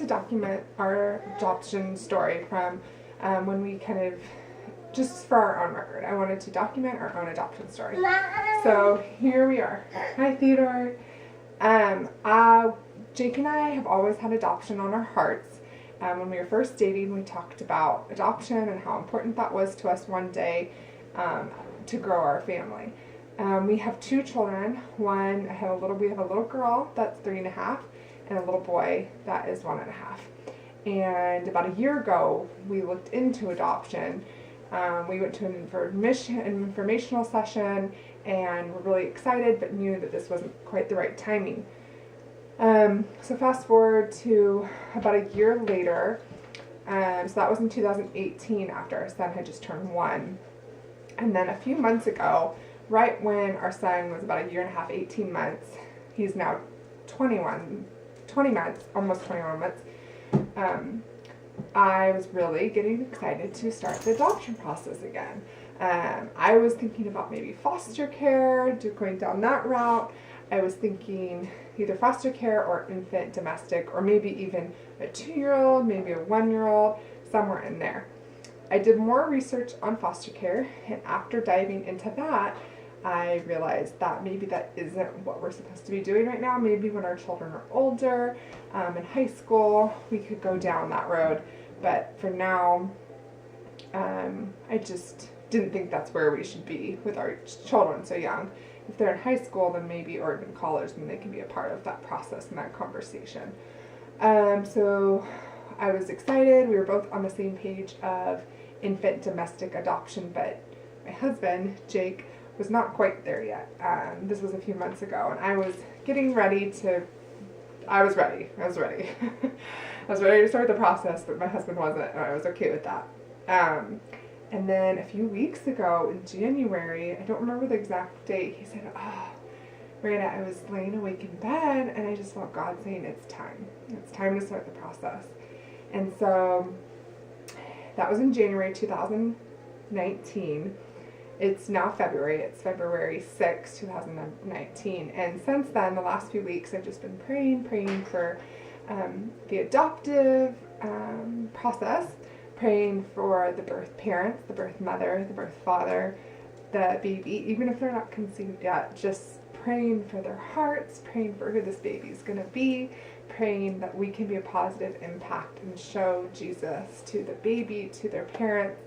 to document our adoption story from when we kind of, just for our own record, I wanted to document our own adoption story. So here we are. Hi, Theodore. Jake and I have always had adoption on our hearts. When we were first dating, we talked about adoption and how important that was to us one day to grow our family. We have 2 children. We have a little girl that's 3.5, and a little boy that is 1.5. And about a year ago, we looked into adoption. We went to an informational session, and were really excited, but knew that this wasn't quite the right timing. So fast forward to about a year later, so that was in 2018 after our son had just turned 1. And then a few months ago, right when our son was about a 1.5 years, 18 months, he's now 20 months, almost 21 months, I was really getting excited to start the adoption process again. I was thinking about maybe foster care, going down that route. I was thinking either foster care or infant domestic, or maybe even a 2-year-old, maybe a 1-year-old, somewhere in there. I did more research on foster care, and after diving into that, I realized that maybe that isn't what we're supposed to be doing right now. Maybe when our children are older, in high school, we could go down that road. But for now, I just didn't think that's where we should be with our children so young. If they're in high school, then maybe, or even college, then they can be a part of that process and that conversation. So I was excited. We were both on the same page of infant domestic adoption, but my husband, Jake, was not quite there yet. This was a few months ago, and I was getting ready. I was ready. I was ready to start the process, but my husband wasn't, and I was okay with that. And then a few weeks ago in January, I don't remember the exact date, he said, Miranda, I was laying awake in bed, and I just felt God saying, it's time. It's time to start the process. And so that was in January 2019. It's now February. It's February 6, 2019. And since then, the last few weeks, I've just been praying for the adoptive process, praying for the birth parents, the birth mother, the birth father, the baby, even if they're not conceived yet, just praying for their hearts, praying for who this baby is going to be, praying that we can be a positive impact and show Jesus to the baby, to their parents,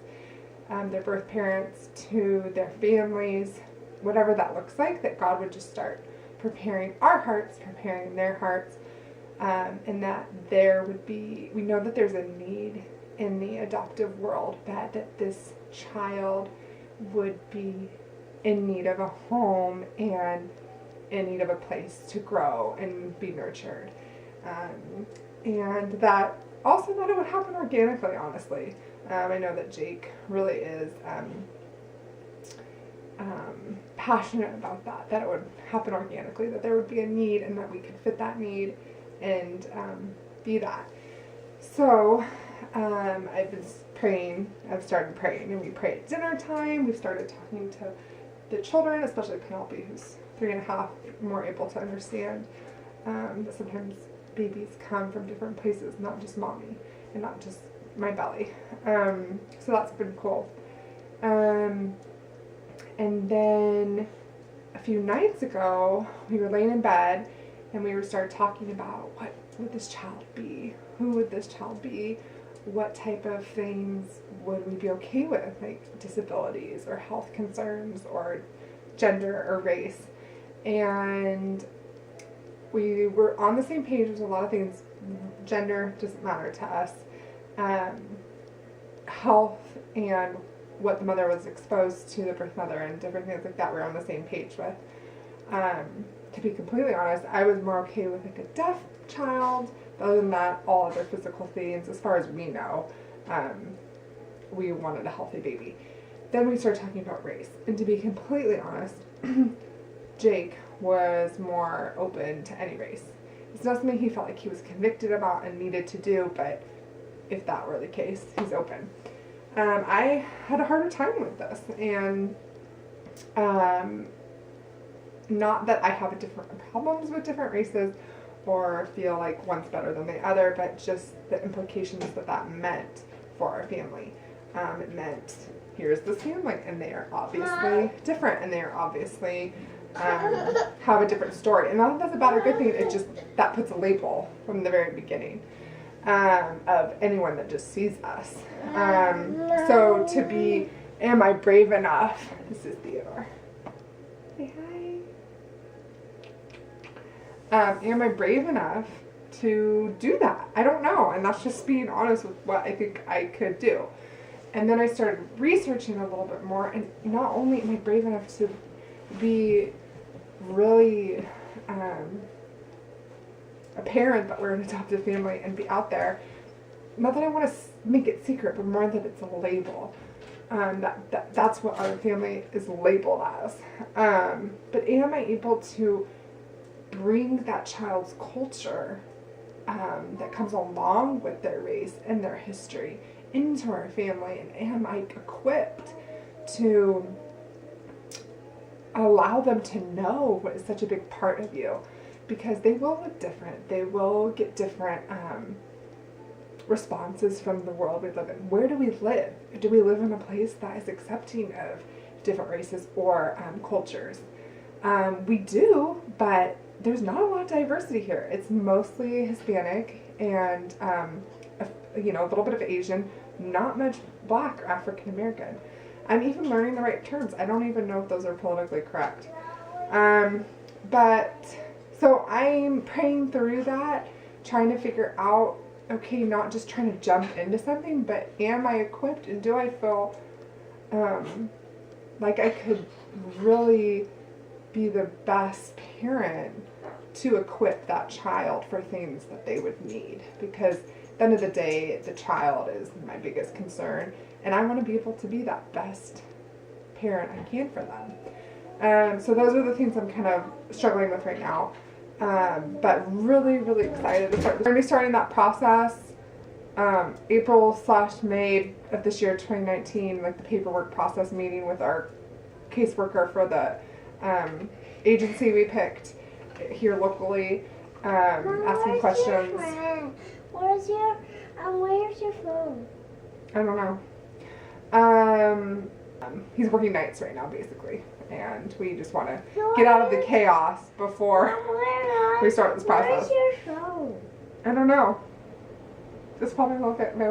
their birth parents, to their families, whatever that looks like, that God would just start preparing our hearts, preparing their hearts, and that there would be, we know that there's a need in the adoptive world, that this child would be in need of a home and in need of a place to grow and be nurtured. And that also that it would happen organically, honestly. I know that Jake really is passionate about that it would happen organically, that there would be a need and that we could fit that need and be that. So I've been praying, I've started praying, and we pray at dinner time. We've started talking to the children, especially Penelope, who's 3.5, more able to understand that sometimes babies come from different places, not just mommy and not just my belly. So that's been cool. And then a few nights ago, we were laying in bed and we started talking about what would this child be? Who would this child be? What type of things would we be okay with, like disabilities or health concerns or gender or race? And we were on the same page with a lot of things. Gender doesn't matter to us. Health and what the mother was exposed to, the birth mother, and different things like that we're on the same page with. To be completely honest, I was more okay with like a deaf child. Other than that, all other physical things, as far as we know, we wanted a healthy baby. Then we started talking about race. And to be completely honest, Jake was more open to any race. It's not something he felt like he was convicted about and needed to do, but if that were the case, he's open. I had a harder time with this, and not that I have different problems with different races or feel like one's better than the other, but just the implications that that meant for our family. It meant here's this family, and they are obviously different, and they are obviously have a different story. And not that that's a bad or good thing, it just, that puts a label from the very beginning of anyone that just sees us. So to be, am I brave enough? This is Theodore. Say hi. Am I brave enough to do that? I don't know. And that's just being honest with what I think I could do. And then I started researching a little bit more, and not only am I brave enough to be really a parent that we're an adoptive family and be out there, not that I want to make it secret, but more that it's a label. That's what our family is labeled as. But am I able to bring that child's culture that comes along with their race and their history into our family, and am I equipped to allow them to know what is such a big part of you? Because they will look different. They will get different responses from the world we live in. Where do we live? Do we live in a place that is accepting of different races or cultures? We do, but there's not a lot of diversity here. It's mostly Hispanic and a little bit of Asian, not much Black or African American. I'm even learning the right terms. I don't even know if those are politically correct. But so I'm praying through that, trying to figure out, okay, not just trying to jump into something, but am I equipped, and do I feel like I could really be the best parent to equip that child for things that they would need? Because at the end of the day, the child is my biggest concern, and I want to be able to be that best parent I can for them. So those are the things I'm kind of struggling with right now. But really, really excited to start. We're going to be starting that process April/May of this year, 2019, like the paperwork process, meeting with our caseworker for the agency we picked here locally, asking questions. Where's your phone? I don't know. He's working nights right now, basically, and we just want to get out of the chaos before we start this process. Where's your phone? I don't know. This probably will fit my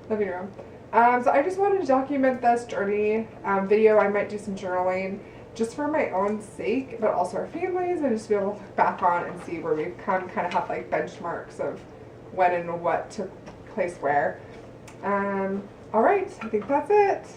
living room. So I just wanted to document this journey video. I might do some journaling just for my own sake, but also our families, and just be able to look back on and see where we've come, kind of have like benchmarks of when and what took place where. All right, I think that's it.